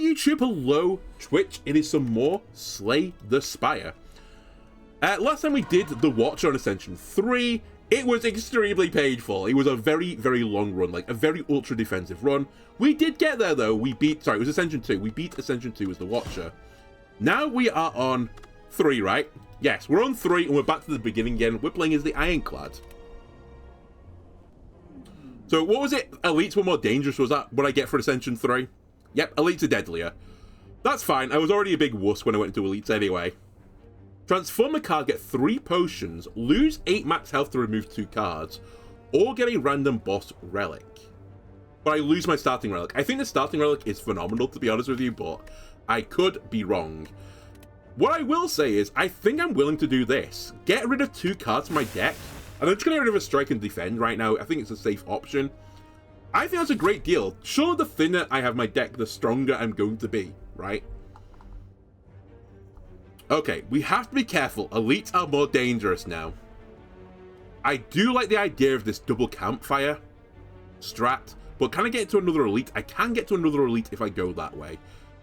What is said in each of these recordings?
YouTube, hello Twitch, it is some more Slay the Spire. Last time we did the Watch on Ascension 3, it was extremely painful. It was a very, very long run, like a very ultra defensive run. We did get there though, it was Ascension 2, we beat Ascension 2 as the Watcher. Now we are on 3, right? Yes, we're on 3 and we're back to the beginning again. We're playing as the Ironclad. So what was it? Elites were more dangerous, was that what I get for Ascension 3? Yep, Elites are deadlier. That's fine, I was already a big wuss when I went into Elites anyway. Transform a card, get 3 potions, lose 8 max health to remove 2 cards, or get a random boss relic. But I lose my starting relic. I think the starting relic is phenomenal, to be honest with you, but I could be wrong. What I will say is, I think I'm willing to do this. Get rid of 2 cards from my deck, and I'm just going to get rid of a strike and defend right now. I think it's a safe option. I think that's a great deal. Sure, the thinner I have my deck, the stronger I'm going to be, right? Okay, we have to be careful. Elites are more dangerous now. I do like the idea of this double campfire strat, but can I get to another elite? I can get to another elite if I go that way.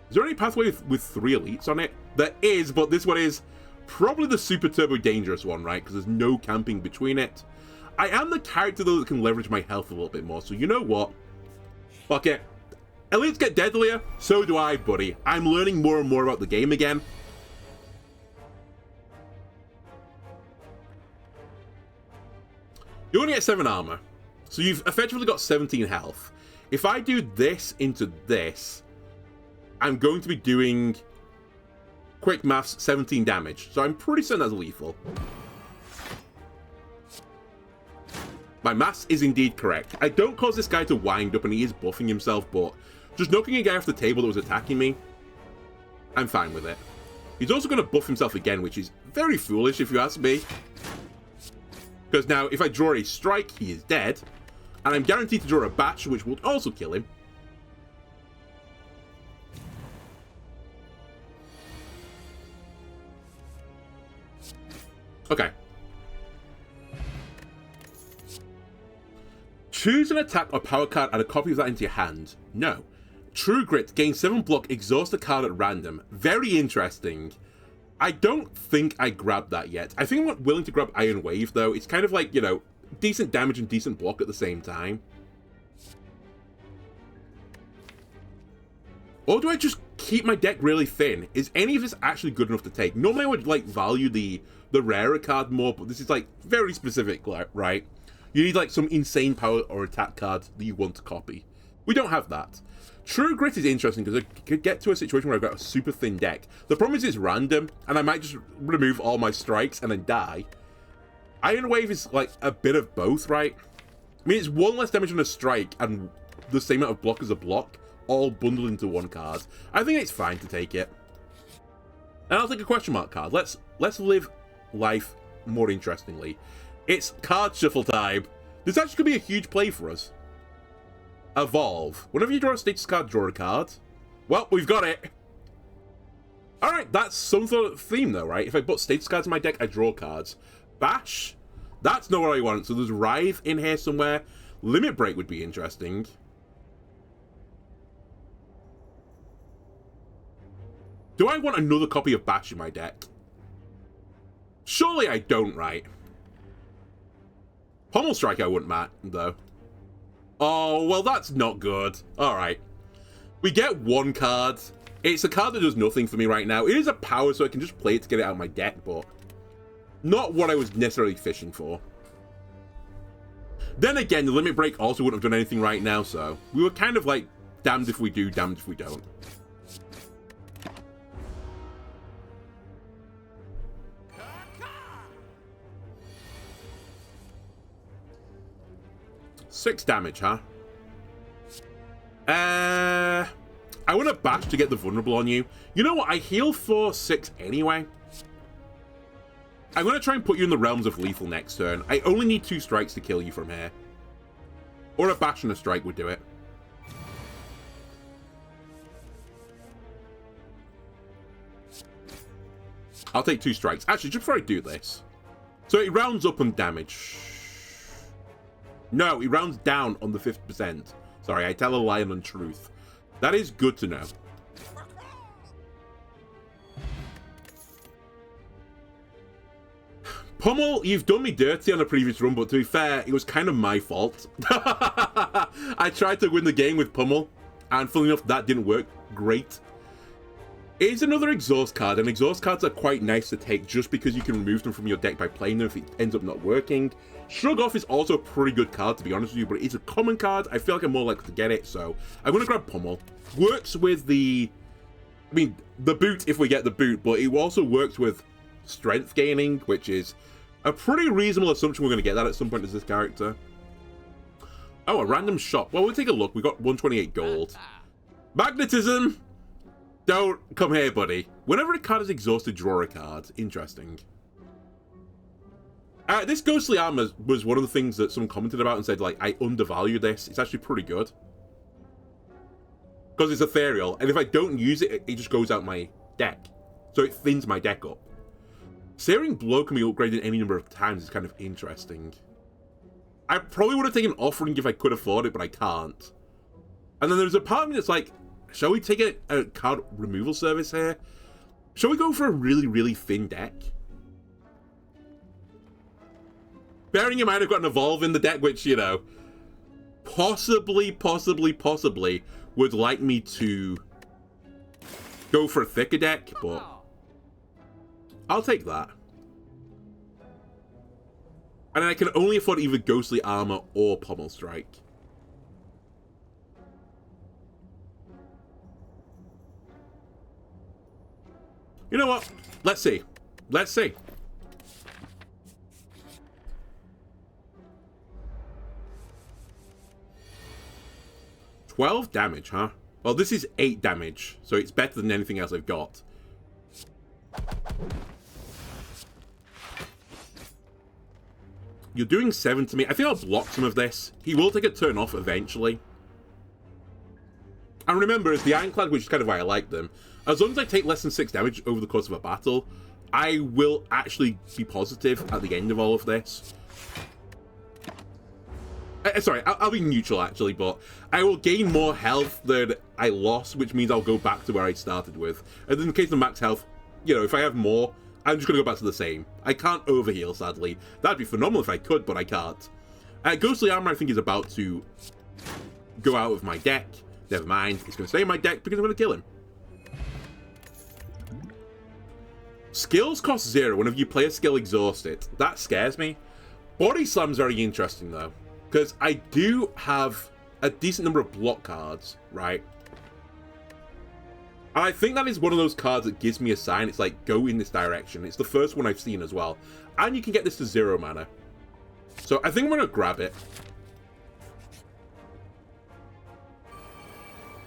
Is there any pathway with 3 elites on it? There is, but this one is probably the super turbo dangerous one, right? Because there's no camping between it. I am the character, though, that can leverage my health a little bit more, so you know what? Fuck it. Elites get deadlier, so do I, buddy. I'm learning more and more about the game again. You only get 7 armor, so you've effectively got 17 health. If I do this into this, I'm going to be doing, quick maths, 17 damage. So I'm pretty certain that's lethal. My maths is indeed correct. I don't cause this guy to wind up, and he is buffing himself, but just knocking a guy off the table that was attacking me, I'm fine with it. He's also going to buff himself again, which is very foolish if you ask me. Because now, if I draw a strike, he is dead. And I'm guaranteed to draw a batch, which will also kill him. Okay. Choose an attack or power card, add a copy of that into your hand. No. True Grit, gain 7 block, exhaust a card at random. Very interesting. I don't think I grabbed that yet. I think I'm willing to grab Iron Wave, though. It's kind of like, you know, decent damage and decent block at the same time. Or do I just keep my deck really thin? Is any of this actually good enough to take? Normally I would, like, value the rarer card more, but this is, like, very specific, right? You need, like, some insane power or attack card that you want to copy. We don't have that. True Grit is interesting because I could get to a situation where I've got a super thin deck. The problem is it's random, and I might just remove all my strikes and then die. Iron Wave is like a bit of both, right? I mean, it's 1 less damage on a strike and the same amount of block as a block, all bundled into 1 card. I think it's fine to take it. And I'll take a question mark card. Let's live life more interestingly. It's card shuffle time. This actually could be a huge play for us. Evolve. Whenever you draw a status card, draw a card. Well, we've got it. Alright, that's some sort of theme though, right? If I put status cards in my deck, I draw cards. Bash? That's not what I want. So there's Writhe in here somewhere. Limit Break would be interesting. Do I want another copy of Bash in my deck? Surely I don't, right? Pommel Strike I wouldn't, Matt, though. Oh, well, that's not good. Alright. We get 1 card. It's a card that does nothing for me right now. It is a power, so I can just play it to get it out of my deck, but not what I was necessarily fishing for. Then again, the Limit Break also wouldn't have done anything right now, so we were kind of like, damned if we do, damned if we don't. Six damage, huh? I want to bash to get the vulnerable on you. You know what? I heal for 6 anyway. I'm going to try and put you in the realms of lethal next turn. I only need 2 strikes to kill you from here. Or a bash and a strike would do it. I'll take 2 strikes. Actually, just before I do this. So it rounds up on damage. No, he rounds down on the 50%. Sorry, I tell a lie and untruth. That is good to know. Pummel, you've done me dirty on a previous run, but to be fair, it was kind of my fault. I tried to win the game with Pummel, and funnily enough, that didn't work great. It is another exhaust card, and exhaust cards are quite nice to take just because you can remove them from your deck by playing them if it ends up not working. Shrug Off is also a pretty good card, to be honest with you, but it's a common card. I feel like I'm more likely to get it, so I'm going to grab Pummel. Works with the... I mean, the boot if we get the boot, but it also works with strength gaining, which is a pretty reasonable assumption we're going to get that at some point as this character. Oh, a random shop. Well, we'll take a look. We got 128 gold. Magnetism! Don't come here, buddy. Whenever a card is exhausted, draw a card. Interesting. This Ghostly Armor was one of the things that someone commented about and said, like, I undervalue this. It's actually pretty good. Because it's ethereal, and if I don't use it, it just goes out my deck. So it thins my deck up. Searing Blow can be upgraded any number of times. It's kind of interesting. I probably would have taken Offering if I could afford it, but I can't. And then there's a part of me that's like, shall we take a card removal service here? Shall we go for a really, really thin deck? Bearing in mind I've got an Evolve in the deck, which, you know, possibly would like me to go for a thicker deck, but I'll take that. And I can only afford either Ghostly Armor or Pommel Strike. You know what? Let's see. Let's see. $12 damage, huh? Well, this is 8 damage, so it's better than anything else I've got. You're doing 7 to me. I think I'll block some of this. He will take a turn off eventually. And remember, it's the Ironclad, which is kind of why I like them. As long as I take less than 6 damage over the course of a battle, I will actually be positive at the end of all of this. Sorry, I'll be neutral, actually, but I will gain more health than I lost, which means I'll go back to where I started with. And in the case of max health, you know, if I have more, I'm just going to go back to the same. I can't overheal, sadly. That'd be phenomenal if I could, but I can't. Ghostly Armor, I think, is about to go out of my deck. Never mind, it's going to stay in my deck because I'm going to kill him. Skills cost 0 whenever you play a skill exhaust it. That scares me. Body Slam's very interesting, though, because I do have a decent number of block cards, right? And I think that is one of those cards that gives me a sign. It's like, go in this direction. It's the first one I've seen as well. And you can get this to 0 mana. So I think I'm going to grab it.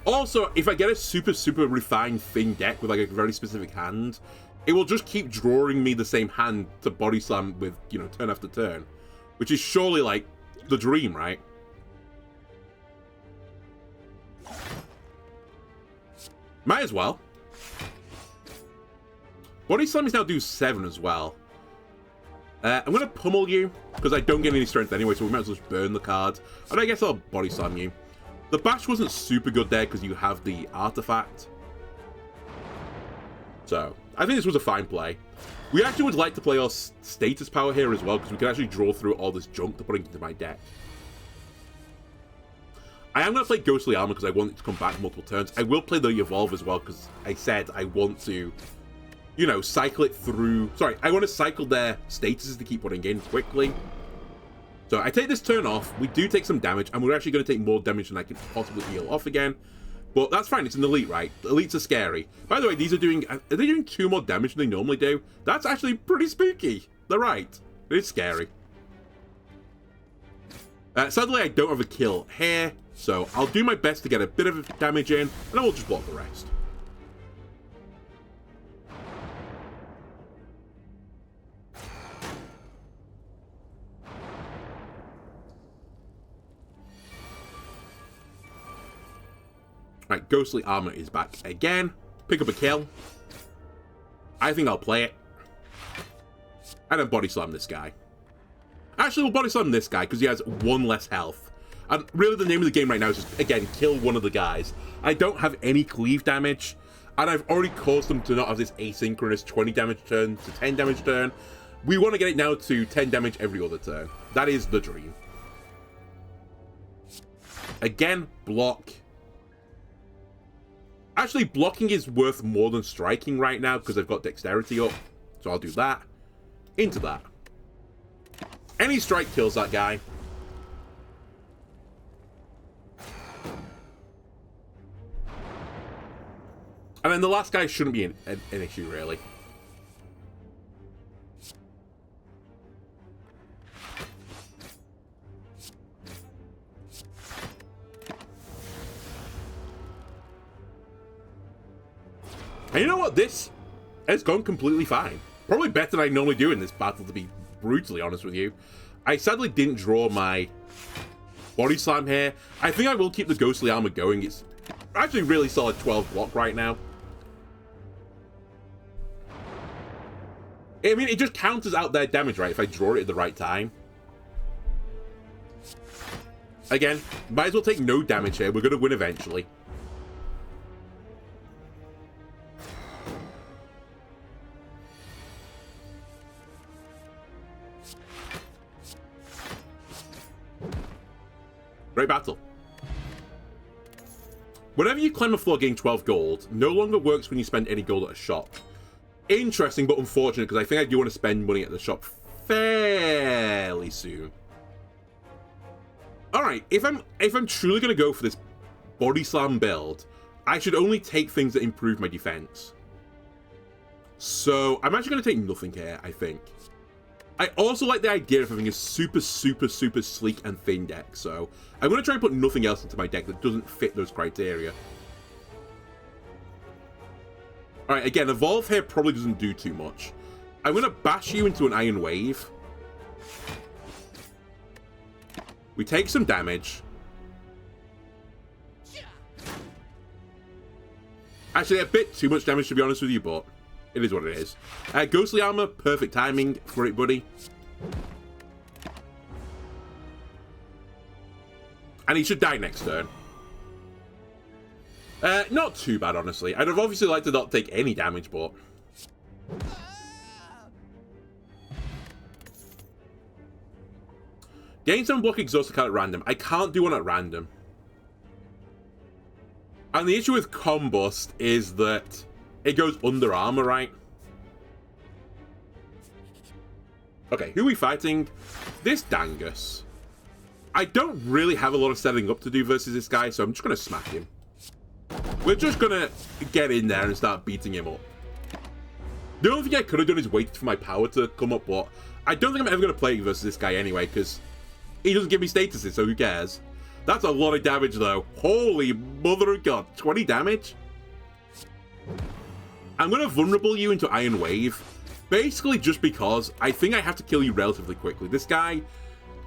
Also, if I get a super refined thin deck with like a very specific hand, it will just keep drawing me the same hand to body slam with, you know, turn after turn. Which is surely like the dream, right? Might as well. Body slam is now do 7 as well. I'm going to pummel you, because I don't get any strength anyway, so we might as well just burn the card. And I guess I'll body slam you. The bash wasn't super good there, because you have the artifact. So, I think this was a fine play. We actually would like to play our status power here as well, because we can actually draw through all this junk to put into my deck. I am going to play Ghostly Armor because I want it to come back multiple turns. I will play the Evolve as well, because I said I want to, you know, cycle it through. Sorry, I want to cycle their statuses to keep putting in quickly. So I take this turn off. We do take some damage, and we're actually going to take more damage than I could possibly heal off again. But that's fine. It's an elite, right? The elites are scary. By the way, these are they doing 2 more damage than they normally do? That's actually pretty spooky. They're right. It is scary. Sadly, I don't have a kill here, so I'll do my best to get a bit of damage in, and then we'll just block the rest. Right, Ghostly Armor is back again. Pick up a kill. I think I'll play it. And then body slam this guy. Actually, we'll body slam this guy because he has 1 less health. And really the name of the game right now is just, again, kill one of the guys. I don't have any cleave damage. And I've already caused them to not have this asynchronous 20 damage turn to 10 damage turn. We want to get it now to 10 damage every other turn. That is the dream. Again, block. Actually, blocking is worth more than striking right now because I've got dexterity up. So I'll do that. Into that. Any strike kills that guy. And then the last guy shouldn't be an issue, really. And you know what? This has gone completely fine. Probably better than I normally do in this battle, to be brutally honest with you. I sadly didn't draw my body slam here. I think I will keep the ghostly armor going. It's actually really solid 12 block right now. I mean, it just counters out their damage, right, if I draw it at the right time. Again, might as well take no damage here. We're going to win eventually. Great battle. Whenever you climb a floor, gain 12 gold. No longer works when you spend any gold at a shop. Interesting, but unfortunate, because I think I do want to spend money at the shop fairly soon. Alright, if I'm truly going to go for this body slam build, I should only take things that improve my defense. So, I'm actually going to take nothing here, I think. I also like the idea of having a super, super, super sleek and thin deck, so I'm going to try and put nothing else into my deck that doesn't fit those criteria. Alright, again, Evolve here probably doesn't do too much. I'm going to bash you into an Iron Wave. We take some damage. Actually, a bit too much damage, to be honest with you, but it is what it is. Ghostly Armor, perfect timing for it, buddy. And he should die next turn. Not too bad, honestly. I'd have obviously liked to not take any damage, but... Gain some block exhaust account at random. I can't do one at random. And the issue with Combust is that it goes under armor, right? Okay, who are we fighting? This Dangus. I don't really have a lot of setting up to do versus this guy, so I'm just going to smack him. We're just going to get in there and start beating him up. The only thing I could have done is waited for my power to come up, but I don't think I'm ever going to play versus this guy anyway, because he doesn't give me statuses, so who cares? That's a lot of damage, though. Holy mother of God. 20 damage? I'm going to vulnerable you into Iron Wave, basically just because I think I have to kill you relatively quickly. This guy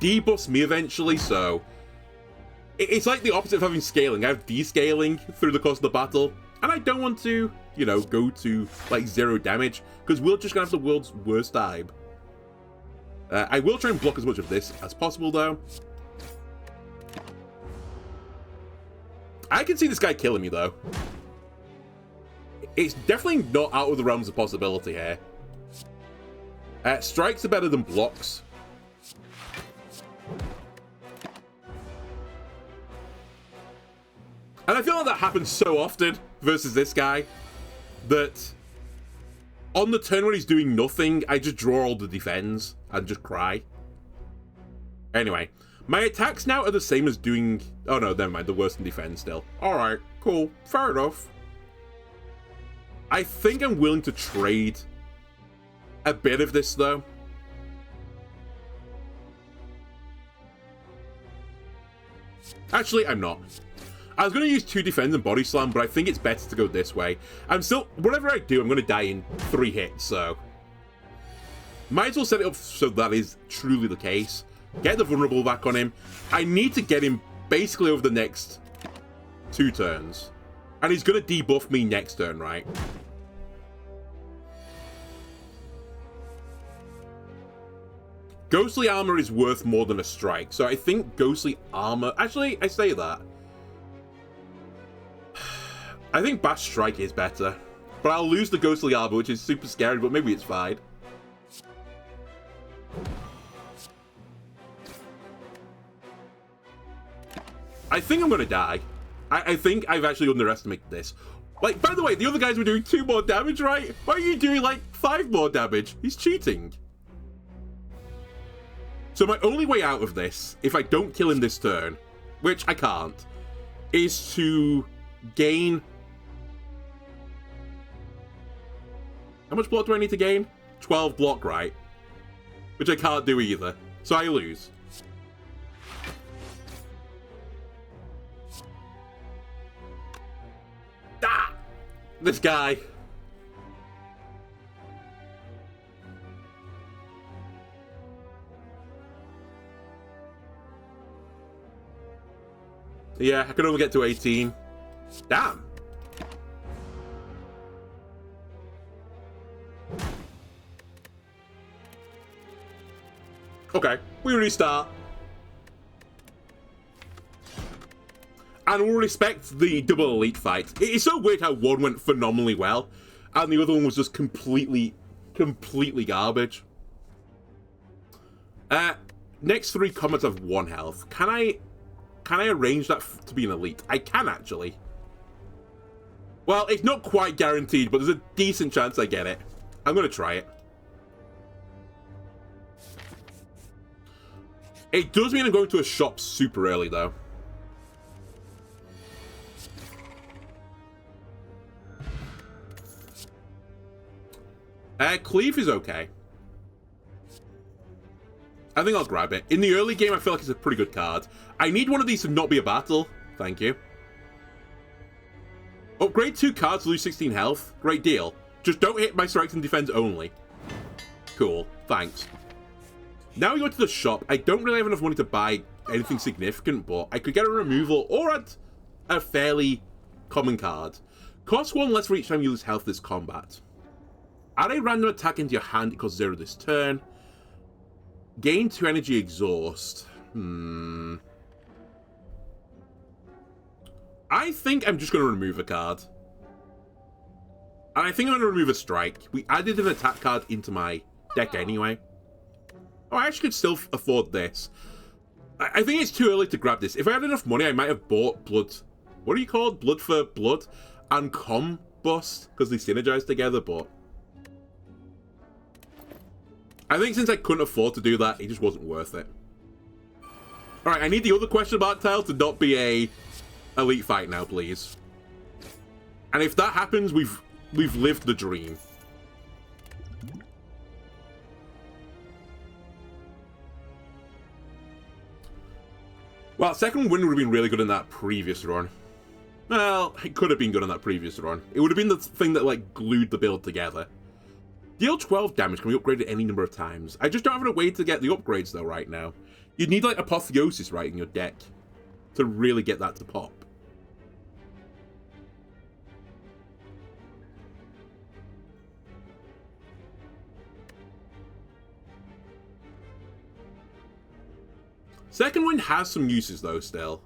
debuffs me eventually, so it's like the opposite of having scaling. I have descaling through the course of the battle, and I don't want to, you know, go to like 0 damage, because we're just going to have the world's worst time. I will try and block as much of this as possible, though. I can see this guy killing me, though. It's definitely not out of the realms of possibility here. Strikes are better than blocks. And I feel like that happens so often versus this guy that on the turn when he's doing nothing, I just draw all the defends and just cry. Anyway, my attacks now are the same as doing... Oh no, never mind, the worse than defend still. Alright, cool, fair enough. I think I'm willing to trade a bit of this, though. Actually, I'm not. I was going to use 2 defense and body slam, but I think it's better to go this way. I'm still... Whatever I do, I'm going to die in 3 hits, so... Might as well set it up so that is truly the case. Get the vulnerable back on him. I need to get him basically over the next 2 turns. And he's going to debuff me next turn, right? Ghostly Armor is worth more than a strike, so I think Ghostly Armor... Actually, I say that. I think Bash Strike is better. But I'll lose the Ghostly Armor, which is super scary, but maybe it's fine. I think I'm gonna die. I think I've actually underestimated this. Like, by the way, the other guys were doing 2 more damage, right? Why are you doing, like, 5 more damage? He's cheating. So my only way out of this, if I don't kill him this turn, which I can't, is to gain... How much block do I need to gain? 12 block, right? Which I can't do either. So I lose. Ah! This guy. Yeah, I could only get to 18. Damn. Okay, we restart. And we'll respect the double elite fight. It's so weird how one went phenomenally well, and the other one was just completely garbage. Next 3 combats have 1 health. Can I arrange that to be an elite? I can, actually. Well, it's not quite guaranteed, but there's a decent chance I get it. I'm going to try it. It does mean I'm going to a shop super early, though. Cleave is okay. I think I'll grab it. In the early game, I feel like it's a pretty good card. I need one of these to not be a battle. Thank you. Upgrade 2 cards to lose 16 health. Great deal. Just don't hit my strikes and defense only. Cool. Thanks. Now we go to the shop. I don't really have enough money to buy anything significant, but I could get a removal or add a fairly common card. Cost 1 less for each time you lose health this combat. Add a random attack into your hand. It costs 0 this turn. Gain 2 energy exhaust. I think I'm just going to remove a card. And I think I'm going to remove a strike. We added an attack card into my deck anyway. Oh, I actually could still afford this. I think it's too early to grab this. If I had enough money, I might have bought Blood... What are you called? Blood for Blood? And Combust, because they synergize together, but... I think since I couldn't afford to do that, it just wasn't worth it. Alright, I need the other question mark tile to not be a elite fight now, please. And if that happens, we've lived the dream. Well, second win would have been really good in that previous run. Well, it could have been good in that previous run. It would have been the thing that, like, glued the build together. Deal 12 damage can be upgraded any number of times. I just don't have a way to get the upgrades, though, right now. You'd need, like, Apotheosis, right, in your deck to really get that to pop. Second Wind has some uses, though, still.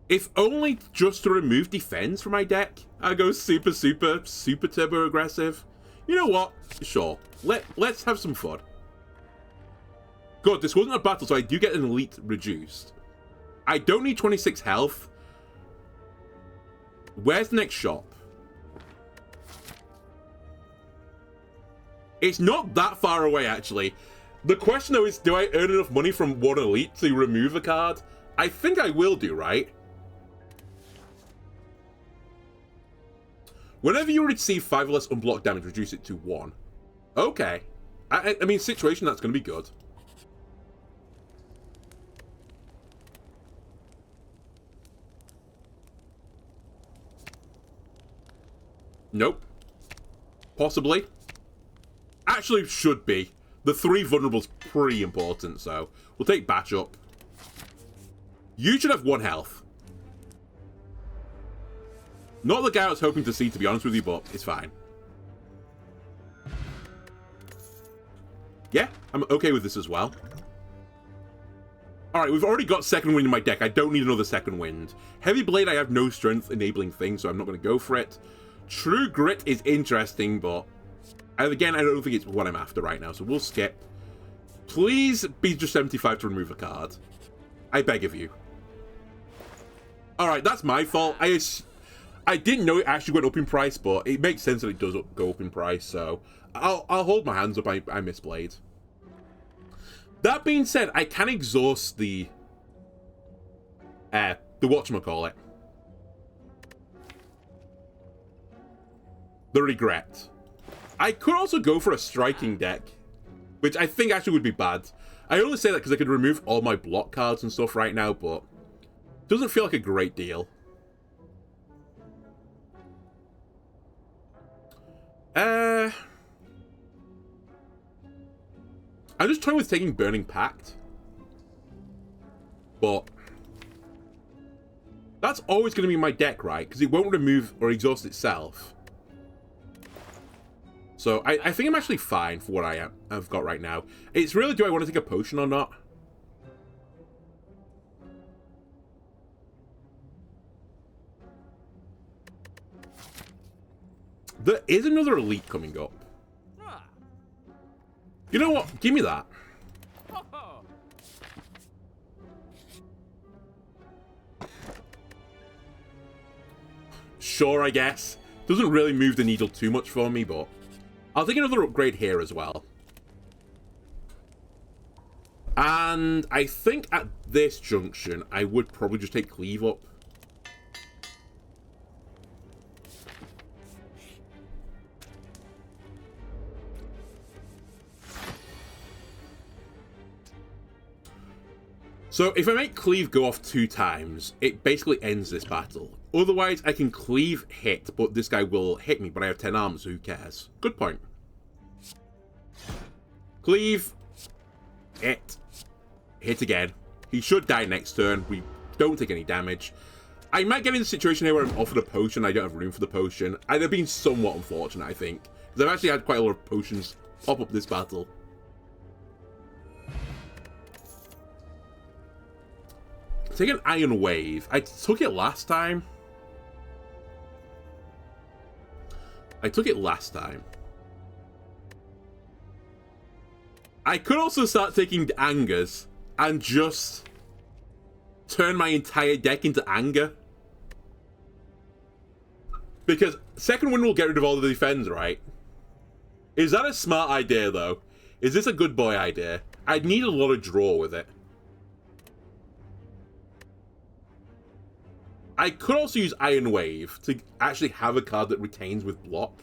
If only just to remove defense from my deck, I go super turbo aggressive. You know what? Sure. Let's have some fun. Good, this wasn't a battle, so I do get an elite reduced. I don't need 26 health. Where's the next shop? It's not that far away, actually. The question, though, is do I earn enough money from one elite to remove a card? I think I will do, right? Whenever you receive 5 or less unblocked damage, reduce it to 1. Okay. I mean, situation, that's going to be good. Nope. Possibly. Actually, should be. The 3 vulnerable's pretty important, so we'll take Batch up. You should have 1 health. Not the guy I was hoping to see, to be honest with you, but it's fine. Yeah, I'm okay with this as well. Alright, we've already got second wind in my deck. I don't need another second wind. Heavy Blade, I have no strength enabling thing, so I'm not going to go for it. True Grit is interesting, but... again, I don't think it's what I'm after right now, so we'll skip. Please be just 75 to remove a card. I beg of you. Alright, that's my fault. I didn't know it actually went up in price, but it makes sense that it does go up in price, so I'll hold my hands up. I misplayed. That being said, I can exhaust the whatchamacallit. The regret. I could also go for a striking deck, which I think actually would be bad. I only say that because I could remove all my block cards and stuff right now, but it doesn't feel like a great deal. I'm just trying with taking Burning Pact. But that's always going to be my deck, right? Because it won't remove or exhaust itself. So I think I'm actually fine for what I've got right now. It's really, do I want to take a potion or not? There is another elite coming up. You know what? Give me that. Sure, I guess. Doesn't really move the needle too much for me, but I'll take another upgrade here as well. And I think at this junction, I would probably just take Cleave up. So if I make Cleave go off 2 times, it basically ends this battle. Otherwise, I can Cleave hit, but this guy will hit me, but I have 10 arms, so who cares? Good point. Cleave. Hit. Hit again. He should die next turn. We don't take any damage. I might get in a situation here where I'm offered a potion. I don't have room for the potion. They're being somewhat unfortunate, I think. Because I've actually had quite a lot of potions pop up this battle. Take an Iron Wave. I took it last time. I could also start taking Angers and just turn my entire deck into Anger. Because second wind will get rid of all the defense, right? Is that a smart idea, though? Is this a good boy idea? I'd need a lot of draw with it. I could also use Iron Wave to actually have a card that retains with block.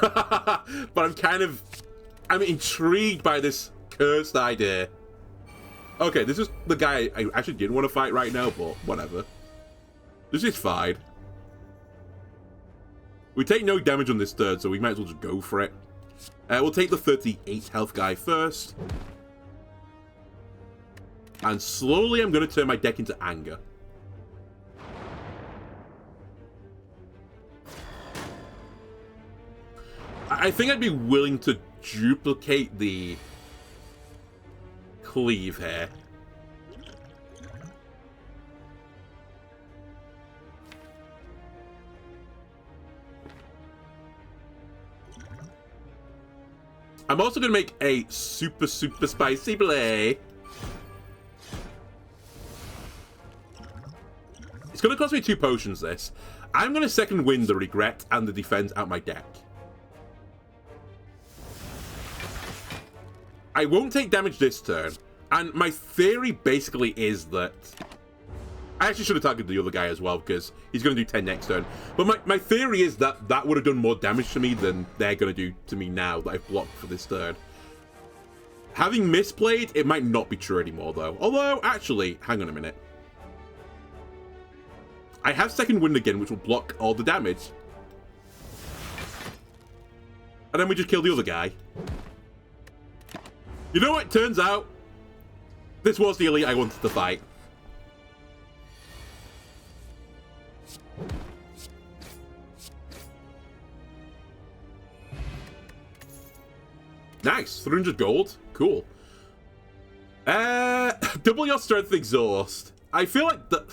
But I'm intrigued by this cursed idea. Okay, this is the guy I actually didn't want to fight right now, but whatever. This is fine. We take no damage on this turn, so we might as well just go for it. We'll take the 38 health guy first. And slowly I'm going to turn my deck into Anger. I think I'd be willing to duplicate the Cleave here. I'm also going to make a super spicy play. It's going to cost me 2 potions, this. I'm going to second wind the regret and the defense out my deck. I won't take damage this turn, and my theory basically is that... I actually should have targeted the other guy as well, because he's going to do 10 next turn. But my theory is that that would have done more damage to me than they're going to do to me now that I've blocked for this turn. Having misplayed, it might not be true anymore, though. Although, actually, hang on a minute. I have second wind again, which will block all the damage. And then we just kill the other guy. You know what? Turns out, this was the elite I wanted to fight. Nice. 300 gold. Cool. Double your strength exhaust. I feel like that...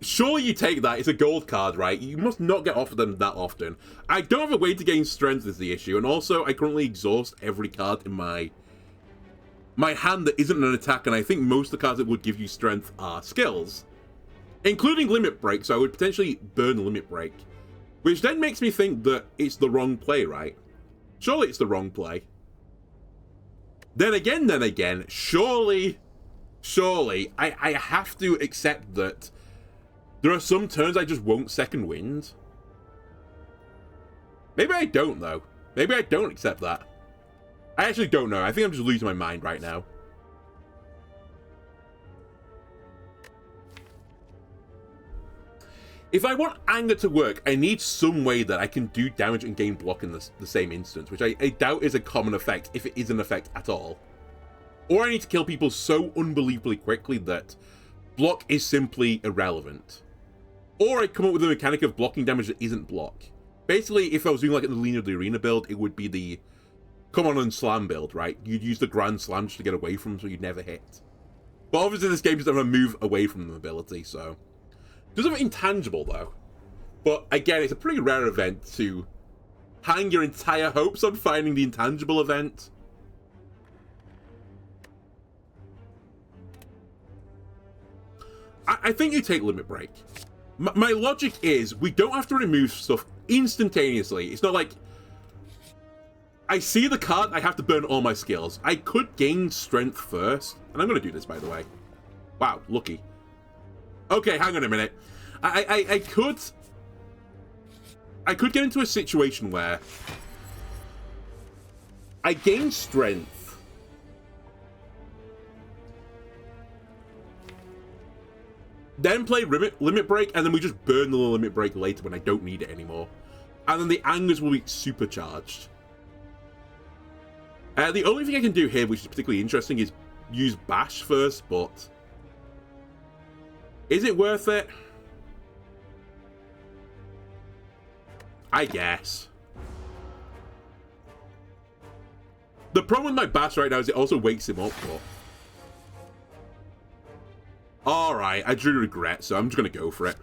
Surely you take that. It's a gold card, right? You must not get offered them that often. I don't have a way to gain strength is the issue. And also, I currently exhaust every card in my my hand that isn't an attack, and I think most of the cards that would give you strength are skills, including Limit Break, so I would potentially burn Limit Break, which then makes me think that it's the wrong play, right? Surely it's the wrong play. Then again, surely, I have to accept that there are some turns I just won't second wind. Maybe I don't, though. Maybe I don't accept that. I actually don't know. I think I'm just losing my mind right now. If I want Anger to work, I need some way that I can do damage and gain block in the same instance, which I doubt is a common effect, if it is an effect at all. Or I need to kill people so unbelievably quickly that block is simply irrelevant. Or I come up with a mechanic of blocking damage that isn't block. Basically, if I was doing like the Leader of the Arena build, it would be the come on and slam build, right? You'd use the Grand Slam just to get away from them so you'd never hit. But obviously this game doesn't have a move away from the ability, so... Does have intangible, though. But again, it's a pretty rare event to hang your entire hopes on finding the intangible event. I think you take Limit Break. My logic is, we don't have to remove stuff instantaneously. It's not like... I see the card, I have to burn all my skills. I could gain strength first. And I'm going to do this, by the way. Wow, lucky. Okay, hang on a minute. I could get into a situation where I gain strength, then play limit break, and then we just burn the limit break later when I don't need it anymore. And then the angers will be supercharged. The only thing I can do here, which is particularly interesting, is use Bash first, but... Is it worth it? I guess. The problem with my Bash right now is it also wakes him up, but... Alright, I drew Regret, so I'm just going to go for it.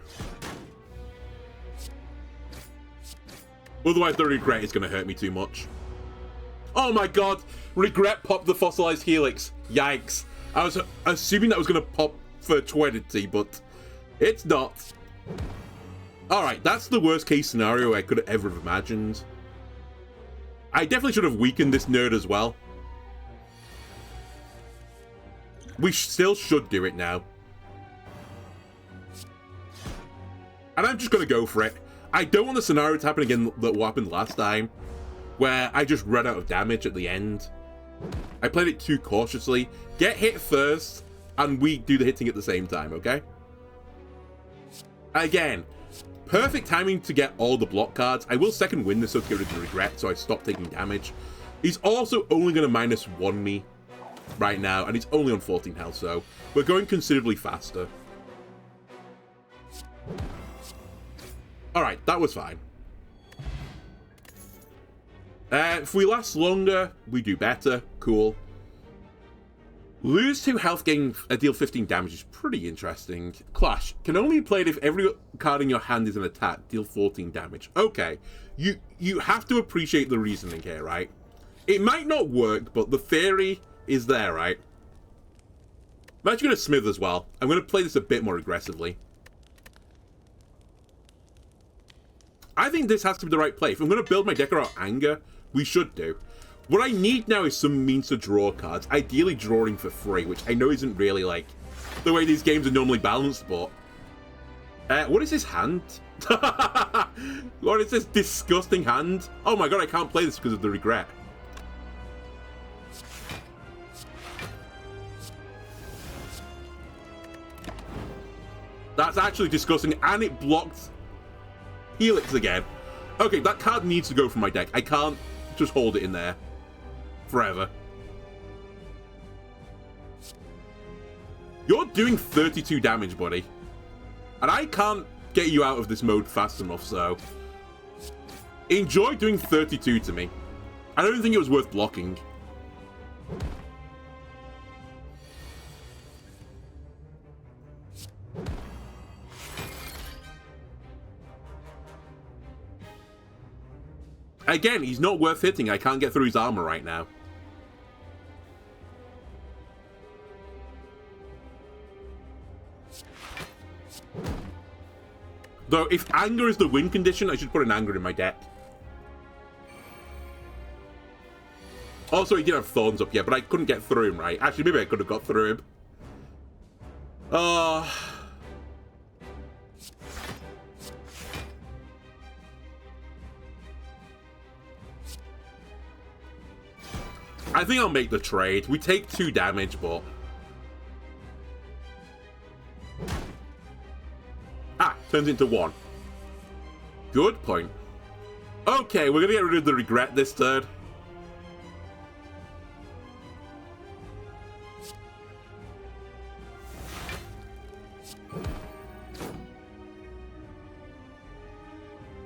Otherwise, the Regret is going to hurt me too much. Oh my god! Regret popped the Fossilized Helix. Yikes. I was assuming that was going to pop for Twedity, but it's not. Alright, that's the worst case scenario I could have ever imagined. I definitely should have weakened this nerd as well. We still should do it now. And I'm just going to go for it. I don't want the scenario to happen again that what happened last time, where I just ran out of damage at the end. I played it too cautiously. Get hit first, and we do the hitting at the same time, okay? Again, perfect timing to get all the block cards. I will second win this so to get rid of the Regret, so I stop taking damage. He's also only going to -1 me right now, and he's only on 14 health, so we're going considerably faster. Alright, that was fine. If we last longer, we do better. Cool. Lose 2 health, deal 15 damage is pretty interesting. Clash. Can only be played if every card in your hand is an attack. Deal 14 damage. Okay. You have to appreciate the reasoning here, right? It might not work, but the theory is there, right? I'm actually going to Smith as well. I'm going to play this a bit more aggressively. I think this has to be the right play. If I'm going to build my deck around Anger, we should do. What I need now is some means to draw cards. Ideally drawing for free, which I know isn't really like the way these games are normally balanced, but... what is this hand? What is this disgusting hand? Oh my god, I can't play this because of the Regret. That's actually disgusting, and it blocked Helix again. Okay, that card needs to go from my deck. I can't just hold it in there forever. You're doing 32 damage, buddy. And I can't get you out of this mode fast enough, so... Enjoy doing 32 to me. I don't think it was worth blocking. Again, he's not worth hitting. I can't get through his armor right now. Though, if anger is the win condition, I should put an anger in my deck. Also, he didn't have thorns up yet, but I couldn't get through him, right? Actually, maybe I could have got through him. I think I'll make the trade. We take 2 damage, but... turns into 1. Good point. Okay, we're gonna get rid of the regret this turn.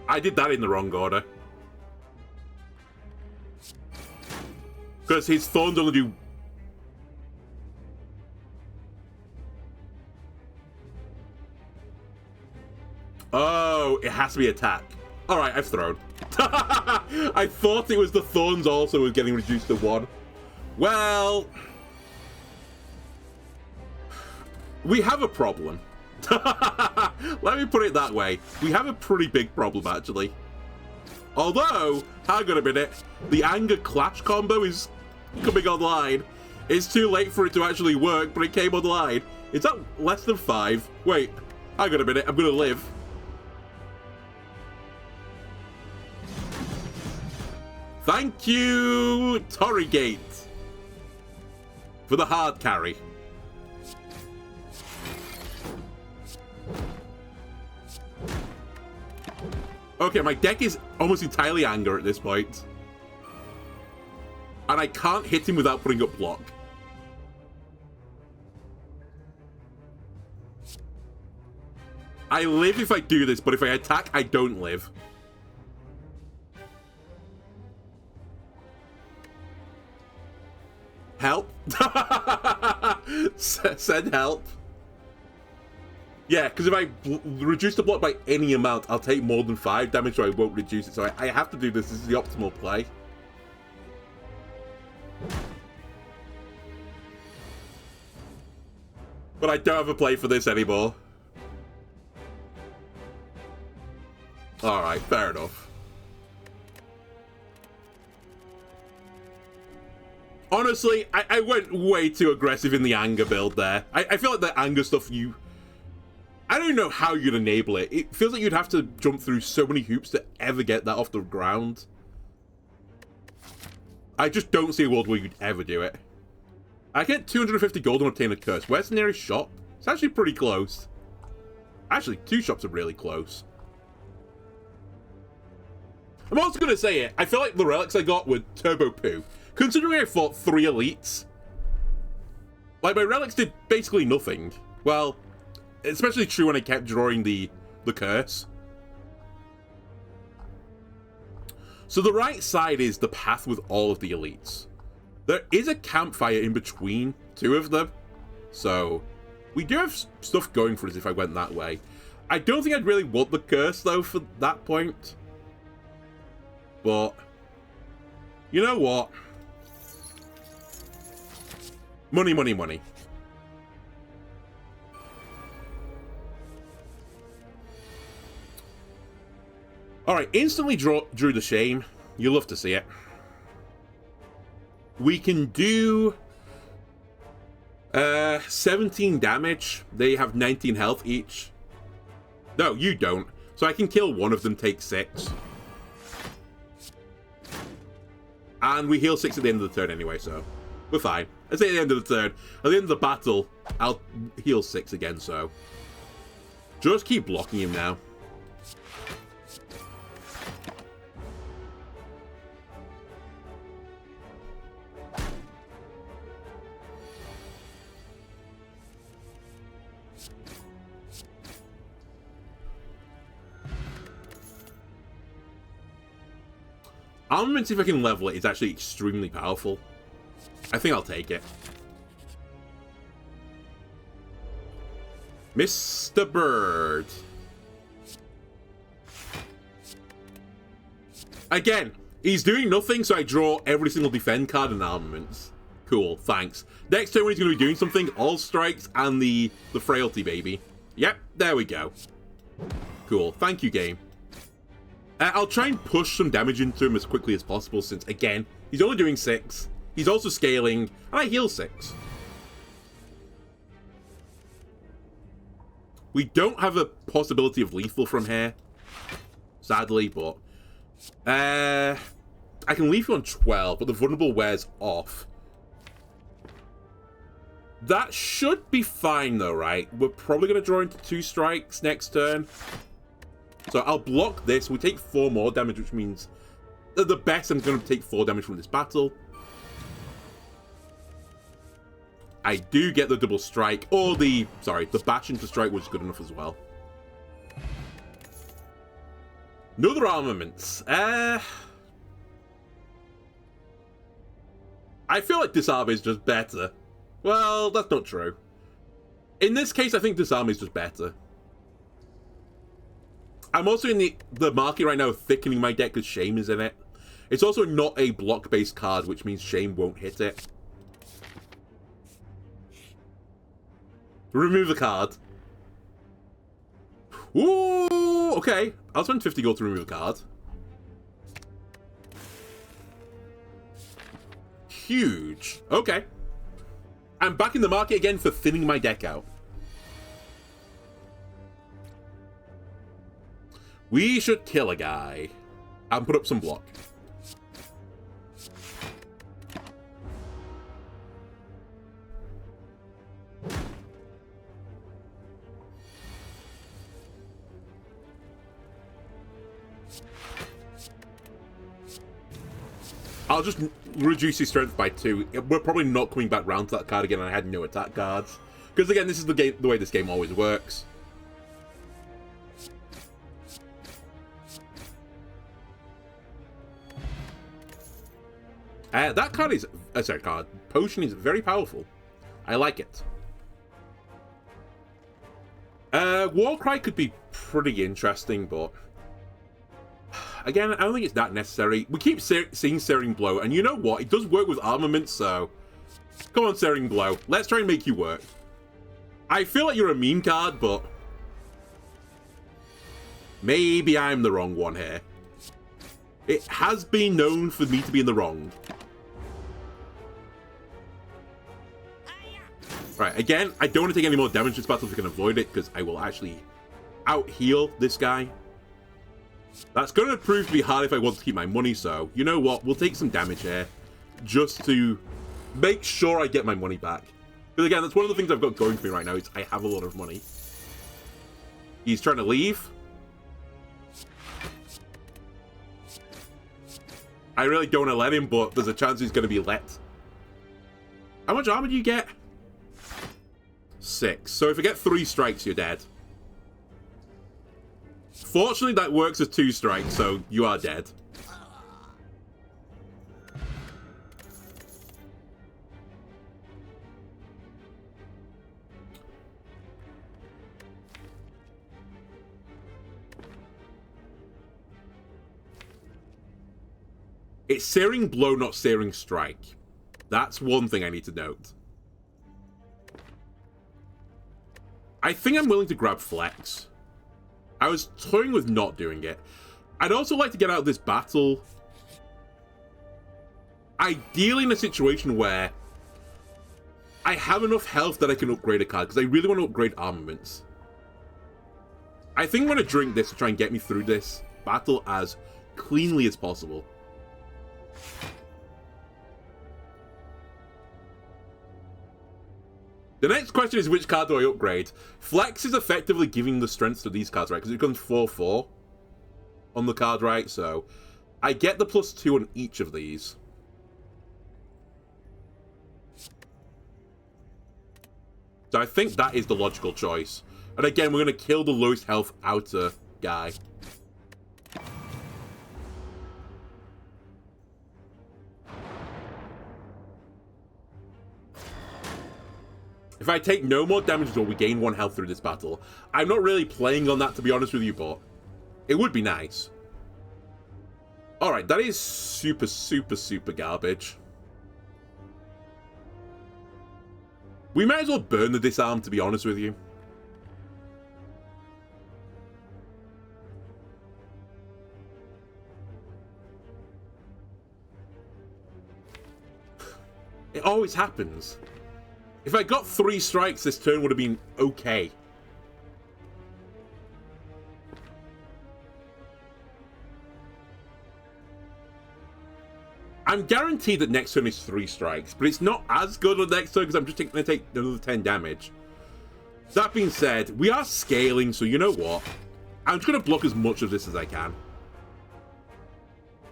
I did that in the wrong order. Because his thorns only do... Oh, it has to be attack. Alright, I've thrown. I thought it was the thorns also was getting reduced to 1. Well... we have a problem. Let me put it that way. We have a pretty big problem, actually. Although, hang on a minute, the Anger Clash combo is coming online. It's too late for it to actually work, but it came online. Is that less than 5? Wait, hang on a minute, I'm gonna live. Thank you, Torrygate, for the hard carry. Okay, my deck is almost entirely anger at this point. And I can't hit him without putting up block. I live if I do this, but if I attack, I don't live. Help? Send help. Yeah, because if I reduce the block by any amount, I'll take more than 5 damage, so I won't reduce it. So I have to do this. This is the optimal play. But I don't have a play for this anymore. Alright, fair enough. Honestly, I went way too aggressive in the anger build there. I feel like the anger stuff I don't know how you'd enable it. It feels like you'd have to jump through so many hoops to ever get that off the ground. I just don't see a world where you'd ever do it. I get 250 gold and obtain a curse. Where's the nearest shop? It's actually pretty close. Actually, 2 shops are really close. I'm also going to say it. I feel like the relics I got were turbo poo. Considering I fought 3 elites. Like, my relics did basically nothing. Well... especially true when I kept drawing the curse. So the right side is the path with all of the elites. There is a campfire in between 2 of them. So we do have stuff going for us if I went that way. I don't think I'd really want the curse though for that point. But you know what? Money, money, money. Alright, instantly drew the shame. You love to see it. We can do 17 damage. They have 19 health each. No, you don't. So I can kill one of them, take 6. And we heal 6 at the end of the turn anyway, so we're fine. I say at the end of the turn. At the end of the battle, I'll heal 6 again, so just keep blocking him now. Armament, see if I can level it, is actually extremely powerful. I think I'll take it. Mr. Bird. Again, he's doing nothing, so I draw every single defend card and armaments. Cool, thanks. Next turn when he's going to be doing something, all strikes and the frailty baby. Yep, there we go. Cool. Thank you, game. I'll try and push some damage into him as quickly as possible since, again, he's only doing 6. He's also scaling, and I heal 6. We don't have a possibility of lethal from here, sadly, but... I can lethal on 12, but the vulnerable wears off. That should be fine, though, right? We're probably going to draw into 2 strikes next turn. So I'll block this. We take 4 more damage, which means at the best I'm going to take 4 damage from this battle. I do get the double strike, or the bash into strike was good enough as well. Another armaments. I feel like disarm is just better. Well, that's not true. In this case, I think disarm is just better. I'm also in the market right now thickening my deck because Shame is in it. It's also not a block-based card, which means Shame won't hit it. Remove the card. Ooh, okay. I'll spend 50 gold to remove a card. Huge. Okay. I'm back in the market again for thinning my deck out. We should kill a guy and put up some block. I'll just reduce his strength by 2. We're probably not coming back round to that card again, and I had no attack cards. Because again, this is the way this game always works. That card is... Potion is very powerful. I like it. Warcry could be pretty interesting, but... Again, I don't think it's that necessary. We keep seeing Searing Blow, and you know what? It does work with armaments, so... Come on, Searing Blow. Let's try and make you work. I feel like you're a meme card, but... Maybe I'm the wrong one here. It has been known for me to be in the wrong. Right, again, I don't want to take any more damage this battle if we can avoid it, because I will actually out-heal this guy. That's going to prove to be hard if I want to keep my money, so you know what? We'll take some damage here just to make sure I get my money back. Because again, that's one of the things I've got going for me right now is I have a lot of money. He's trying to leave. I really don't want to let him, but there's a chance he's going to be let. How much armor do you get? 6. So if I get 3 strikes, you're dead. Fortunately, that works as 2 strikes, so you are dead. It's Searing Blow, not Searing Strike. That's one thing I need to note. I think I'm willing to grab Flex. I was toying with not doing it. I'd also like to get out of this battle. Ideally in a situation where I have enough health that I can upgrade a card, because I really want to upgrade armaments. I think I'm going to drink this to try and get me through this battle as cleanly as possible. The next question is, which card do I upgrade? Flex is effectively giving the strength to these cards, right? Because it becomes 4/4 on the card, right? So I get the +2 on each of these. So I think that is the logical choice. And again, we're going to kill the lowest health outer guy. If I take no more damage at all, we gain 1 health through this battle. I'm not really playing on that, to be honest with you, but it would be nice. Alright, that is super, super, super garbage. We might as well burn the disarm, to be honest with you. It always happens. If I got 3 strikes, this turn would have been okay. I'm guaranteed that next turn is 3 strikes, but it's not as good on next turn because I'm just going to take another 10 damage. That being said, we are scaling, so you know what? I'm just going to block as much of this as I can.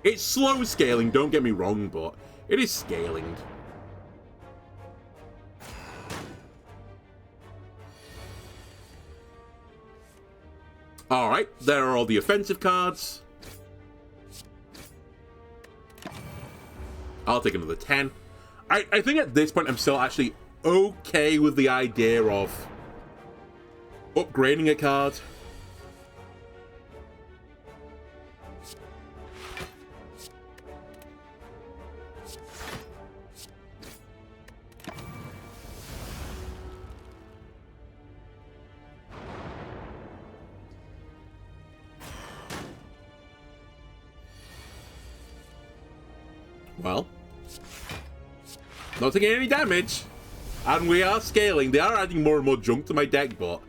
It's slow scaling, don't get me wrong, but it is scaling. Alright, there are all the offensive cards. I'll take another 10. I think at this point I'm still actually okay with the idea of upgrading a card. Well, not taking any damage, and we are scaling. They are adding more and more junk to my deck, but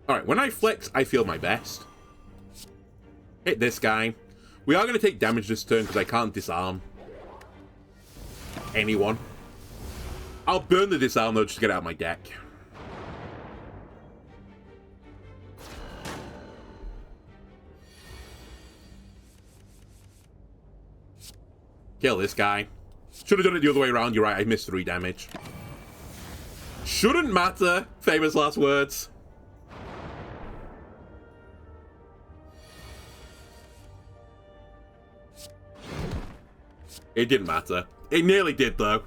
alright, when I flex, I feel my best. Hit this guy. We are going to take damage this turn because I can't disarm anyone. I'll burn the disarm though just to get it out of my deck. Kill this guy. Should have done it the other way around. You're right, I missed 3 damage. Shouldn't matter. Famous last words. It didn't matter. It nearly did, though.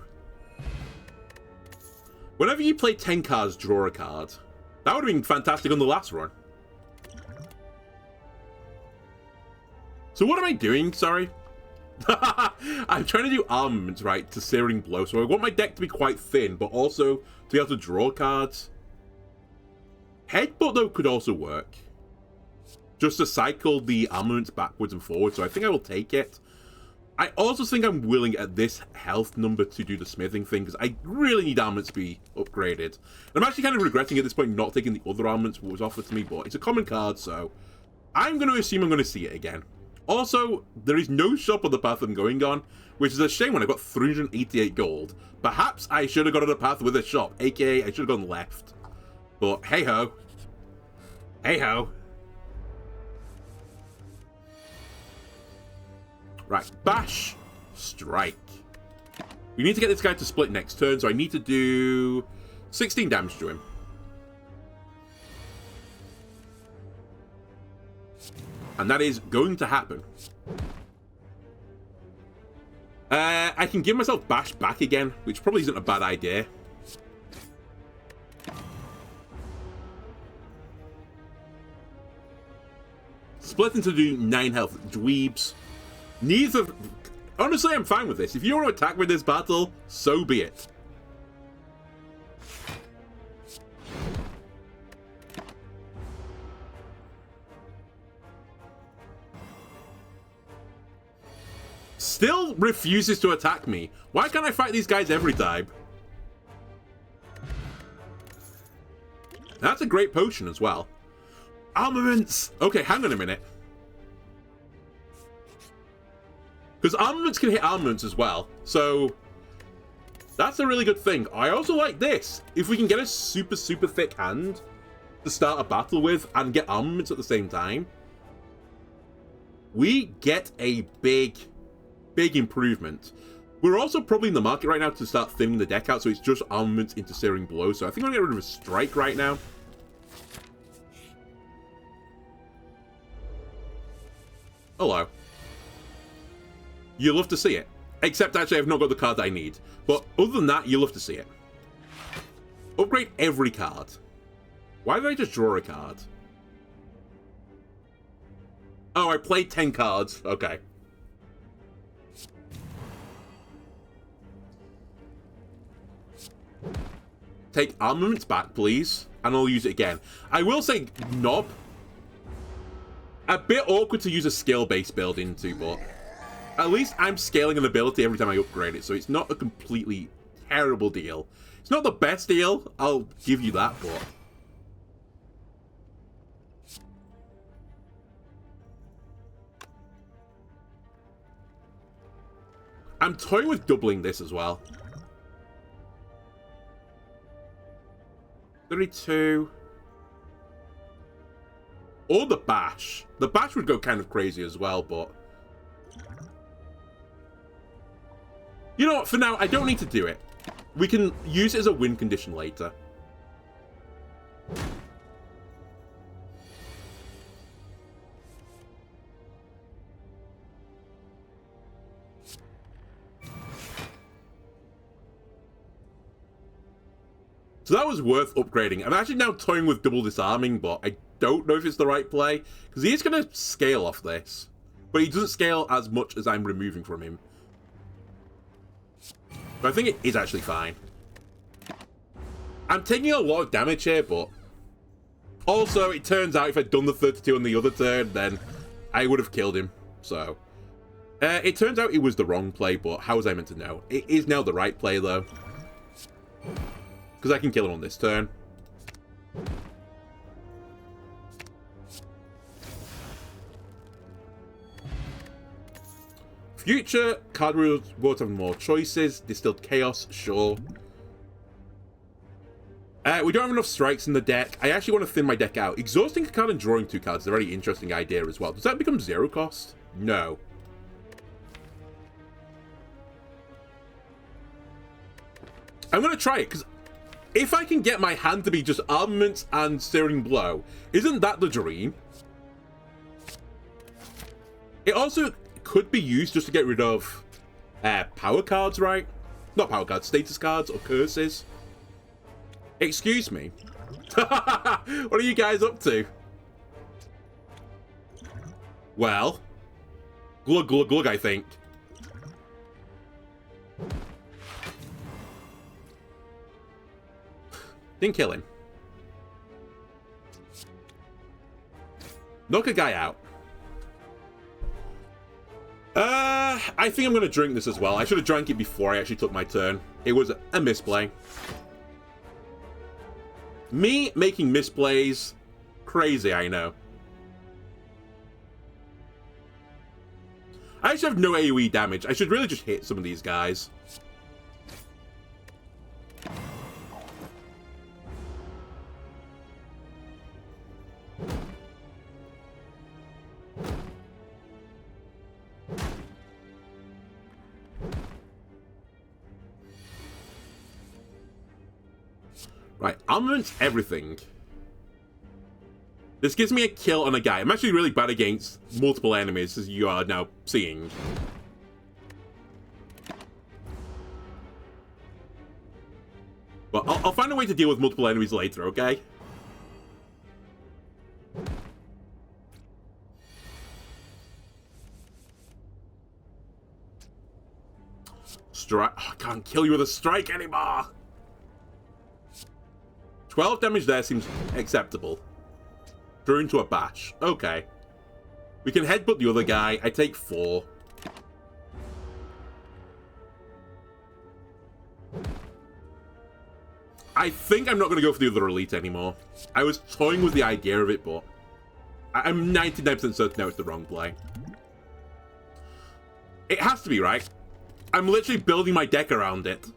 Whenever you play 10 cards, draw a card. That would have been fantastic on the last run. So what am I doing? Sorry. I'm trying to do armaments, right, to Searing Blow. So I want my deck to be quite thin, but also to be able to draw cards. Headbutt, though, could also work. Just to cycle the armaments backwards and forwards, so I think I will take it. I also think I'm willing at this health number to do the smithing thing, because I really need armaments to be upgraded. And I'm actually kind of regretting at this point not taking the other armaments what was offered to me, but it's a common card, so I'm going to assume I'm going to see it again. Also, there is no shop on the path I'm going on, which is a shame when I got 388 gold. Perhaps I should have gone on a path with a shop, aka I should have gone left. But hey-ho. Hey-ho. Right, bash, strike. We need to get this guy to split next turn, so I need to do 16 damage to him. And that is going to happen. I can give myself bash back again, which probably isn't a bad idea. Split into do 9 health. Dweebs. Neither... Honestly, I'm fine with this. If you want to attack with this battle, so be it. Still refuses to attack me. Why can't I fight these guys every time? That's a great potion as well. Armaments! Okay, hang on a minute. Because armaments can hit armaments as well. So, that's a really good thing. I also like this. If we can get a super, super thick hand to start a battle with and get armaments at the same time, we get a big improvement. We're also probably in the market right now to start thinning the deck out, so it's just armaments into Searing Blow. So I think I'm going to get rid of a strike right now. Hello. You love to see it. Except actually I've not got the card I need. But other than that, you love to see it. Upgrade every card. Why did I just draw a card? Oh, I played 10 cards. Okay. Take armaments back, please. And I'll use it again. I will say, Knob. A bit awkward to use a skill-based build into, but at least I'm scaling an ability every time I upgrade it, so it's not a completely terrible deal. It's not the best deal, I'll give you that, but... I'm toying with doubling this as well. 32... Or the bash. The bash would go kind of crazy as well, but... You know what, for now, I don't need to do it. We can use it as a win condition later. So that was worth upgrading. I'm actually now toying with double disarming, but I don't know if it's the right play, because he is going to scale off this. But he doesn't scale as much as I'm removing from him. But I think it is actually fine. I'm taking a lot of damage here, but... Also, it turns out if I'd done the 32 on the other turn, then I would have killed him. So... it turns out it was the wrong play, but how was I meant to know? It is now the right play, though. Because I can kill him on this turn. Future, card rewards have more choices. Distilled Chaos, sure. We don't have enough strikes in the deck. I actually want to thin my deck out. Exhausting a card and drawing 2 cards is a very interesting idea as well. Does that become 0 cost? No. I'm going to try it, because if I can get my hand to be just Armaments and Searing Blow, isn't that the dream? It also could be used just to get rid of power cards, right? Not power cards, status cards or curses. Excuse me. What are you guys up to? Well, glug glug glug, I think. Didn't kill him. Knock a guy out. I think I'm going to drink this as well. I should have drank it before I actually took my turn. It was a misplay. Me making misplays. Crazy, I know. I actually have no AoE damage. I should really just hit some of these guys. Right, armaments, everything. This gives me a kill on a guy. I'm actually really bad against multiple enemies, as you are now seeing. But I'll find a way to deal with multiple enemies later, okay? Strike. Oh, I can't kill you with a strike anymore. 12 damage there seems acceptable. Through into a bash. Okay. We can headbutt the other guy. I take 4. I think I'm not going to go for the other elite anymore. I was toying with the idea of it, but I'm 99% certain now it's the wrong play. It has to be, right? I'm literally building my deck around it.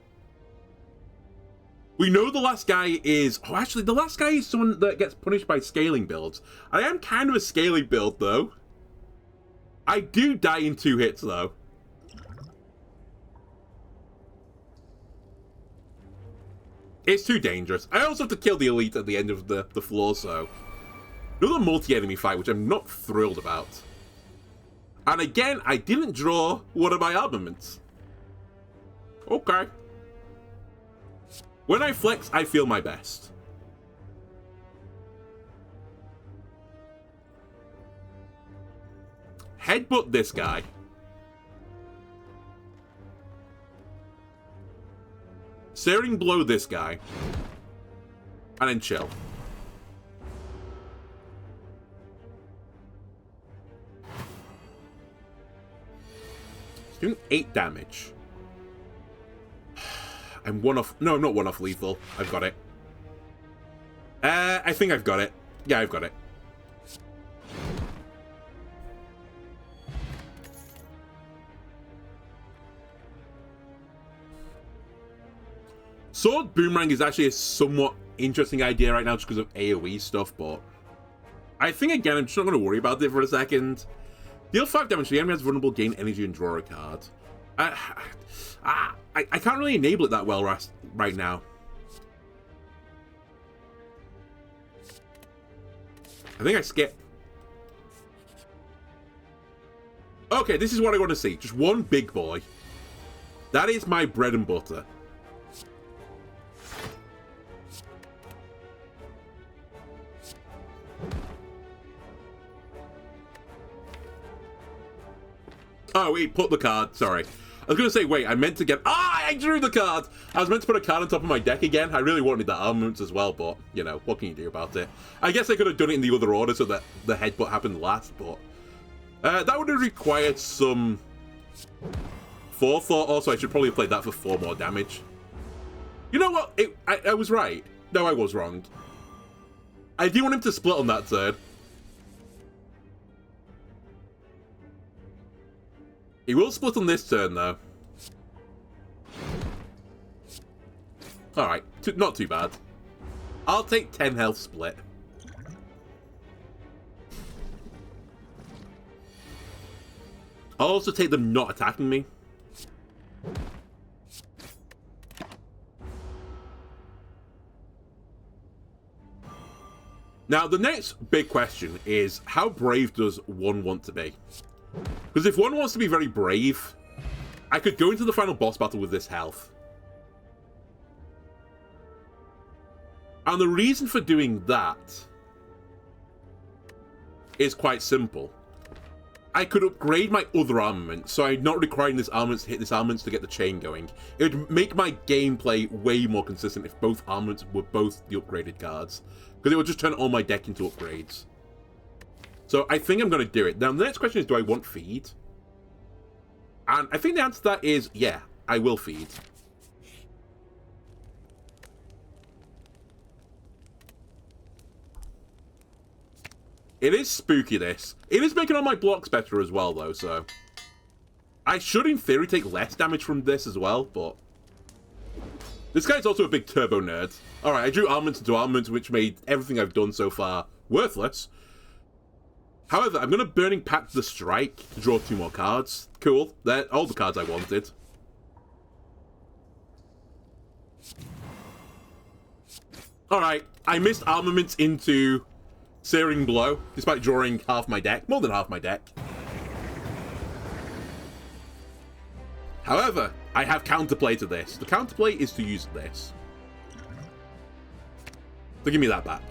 We know the last guy is... Oh, actually, the last guy is someone that gets punished by scaling builds. I am kind of a scaling build, though. I do die in 2 hits, though. It's too dangerous. I also have to kill the elite at the end of the floor, so... Another multi-enemy fight, which I'm not thrilled about. And again, I didn't draw one of my armaments. Okay. When I flex, I feel my best. Headbutt this guy. Searing Blow this guy. And then chill. 8 damage. I'm one off... No, I'm not one off lethal. I've got it. I think I've got it. Yeah, I've got it. Sword Boomerang is actually a somewhat interesting idea right now just because of AoE stuff, but I think, again, I'm just not going to worry about it for a second. Deal 5 damage. The enemy has vulnerable, gain energy, and draw a card. I can't really enable it that well right now. I think I skip. Okay, this is what I want to see. Just one big boy. That is my bread and butter. Oh, wait, put the card. Sorry. I was going to say, wait, I meant to get... Ah, I drew the card! I was meant to put a card on top of my deck again. I really wanted that armament as well, but, you know, what can you do about it? I guess I could have done it in the other order so that the headbutt happened last, but... that would have required some forethought. Also, I should probably have played that for 4 more damage. You know what? I was right. No, I was wrong. I do want him to split on that turn. He will split on this turn, though. Alright, not too bad. I'll take 10 health split. I'll also take them not attacking me. Now, the next big question is, how brave does one want to be? Because if one wants to be very brave, I could go into the final boss battle with this health. And the reason for doing that is quite simple. I could upgrade my other armament, so I'm not requiring this armament to hit this armament to get the chain going. It would make my gameplay way more consistent if both armaments were both the upgraded cards. Because it would just turn all my deck into upgrades. So I think I'm going to do it. Now, the next question is, do I want feed? And I think the answer to that is, yeah, I will feed. It is spooky, this. It is making all my blocks better as well, though, so... I should, in theory, take less damage from this as well, but... This guy's also a big turbo nerd. Alright, I drew armaments into armaments, which made everything I've done so far worthless. However, I'm going to Burning Pact the Strike to draw 2 more cards. Cool. They're all the cards I wanted. Alright, I missed armaments into Searing Blow, despite drawing half my deck. More than half my deck. However, I have counterplay to this. The counterplay is to use this. So give me that back.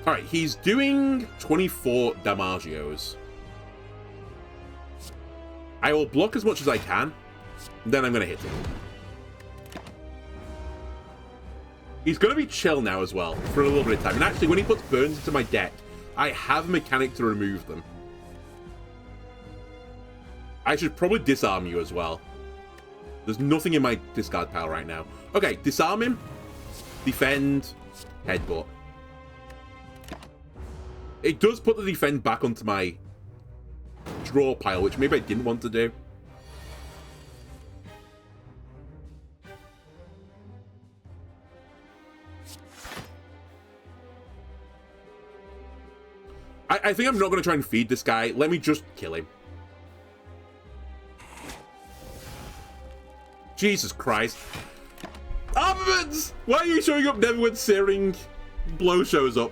Alright, he's doing 24 Damagios. I will block as much as I can, then I'm going to hit him. He's going to be chill now as well, for a little bit of time. And actually, when he puts burns into my deck, I have a mechanic to remove them. I should probably disarm you as well. There's nothing in my discard pile right now. Okay, disarm him, defend, headbutt. It does put the defend back onto my draw pile, which maybe I didn't want to do. I think I'm not going to try and feed this guy. Let me just kill him. Jesus Christ. Armaments! Why are you showing up never when Searing Blow shows up?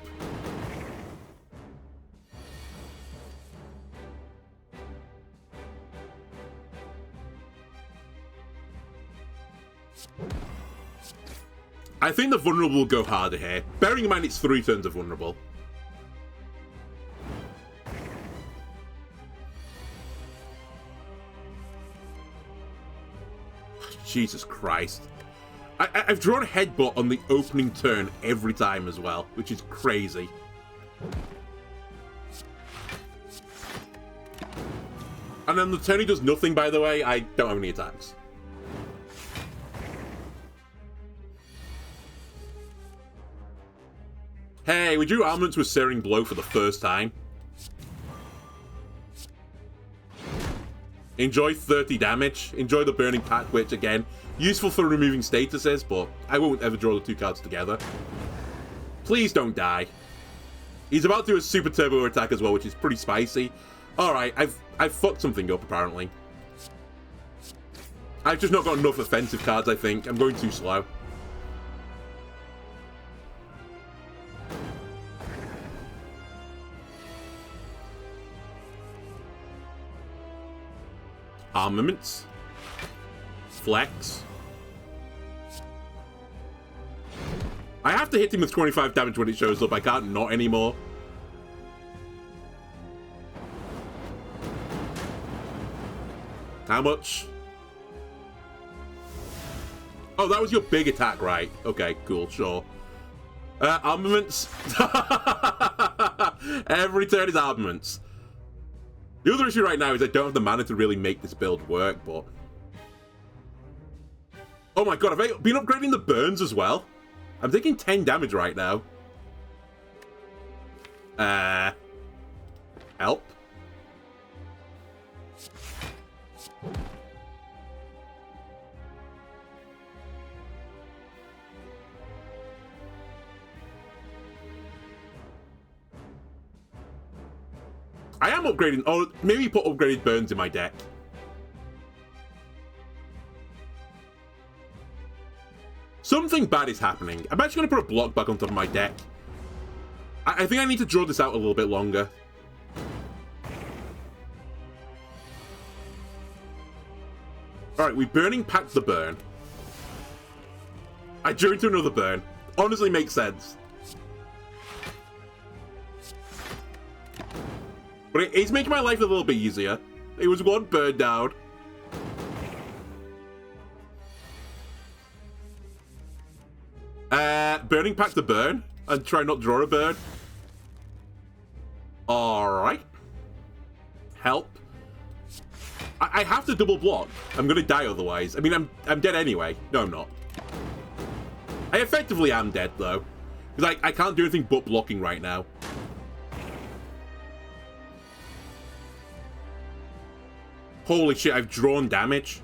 I think the vulnerable will go harder here. Bearing in mind it's 3 turns of vulnerable. Jesus Christ. I've drawn a headbutt on the opening turn every time as well, which is crazy. And then the turn he does nothing, by the way. I don't have any attacks. Hey, we drew armaments with Searing Blow for the first time. Enjoy 30 damage. Enjoy the Burning Pact, which, again, useful for removing statuses, but I won't ever draw the two cards together. Please don't die. He's about to do a Super Turbo attack as well, which is pretty spicy. Alright, I've fucked something up, apparently. I've just not got enough offensive cards, I think. I'm going too slow. Armaments. Flex. I have to hit him with 25 damage when it shows up. I can't not anymore. How much? Oh, that was your big attack, right? Okay, cool, sure. Armaments. Every turn is armaments. The other issue right now is I don't have the mana to really make this build work, but... Oh my god, have I been upgrading the burns as well? I'm taking 10 damage right now. Help? I am upgrading. Oh, maybe put upgraded burns in my deck. Something bad is happening. I'm actually going to put a block back on top of my deck. I think I need to draw this out a little bit longer. Alright, we Burning Pact the burn. I drew into another burn. Honestly makes sense. But it's making my life a little bit easier. It was one burn down. Burning Pact the burn. And try not draw a burn. Alright. Help. I have to double block. I'm gonna die otherwise. I mean, I'm dead anyway. No, I'm not. I effectively am dead, though. Because I can't do anything but blocking right now. Holy shit, I've drawn damage.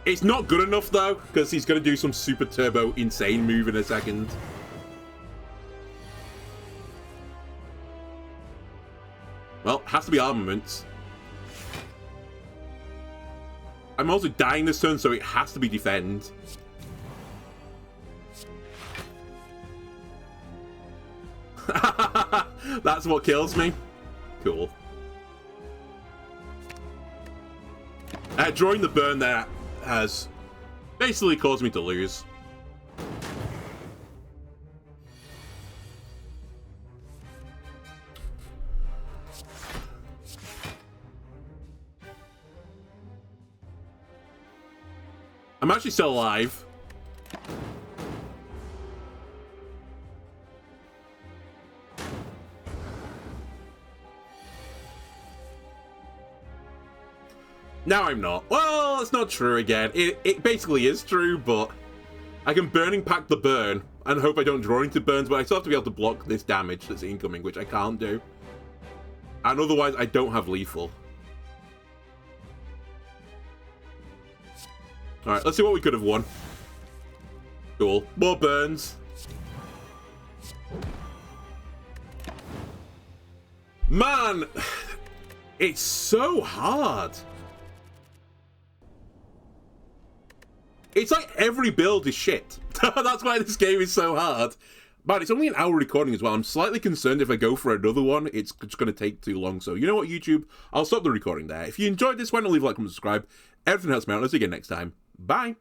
It's not good enough, though, because he's going to do some super turbo insane move in a second. Well, has to be armaments. I'm also dying this turn, so it has to be defend. That's what kills me. Cool. Drawing the burn there has basically caused me to lose. I'm actually still alive. Now I'm not. Well, it's not true again. It basically is true, but I can Burning Pact the burn and hope I don't draw into burns, but I still have to be able to block this damage that's incoming, which I can't do. And otherwise, I don't have lethal. Alright, let's see what we could have won. Cool. More burns. Man! It's so hard. It's like every build is shit. That's why this game is so hard. Man, it's only an hour recording as well. I'm slightly concerned if I go for another one, it's just going to take too long. So, you know what, YouTube? I'll stop the recording there. If you enjoyed this, why not leave a like and subscribe? Everything helps me out. I'll see you again next time. Bye.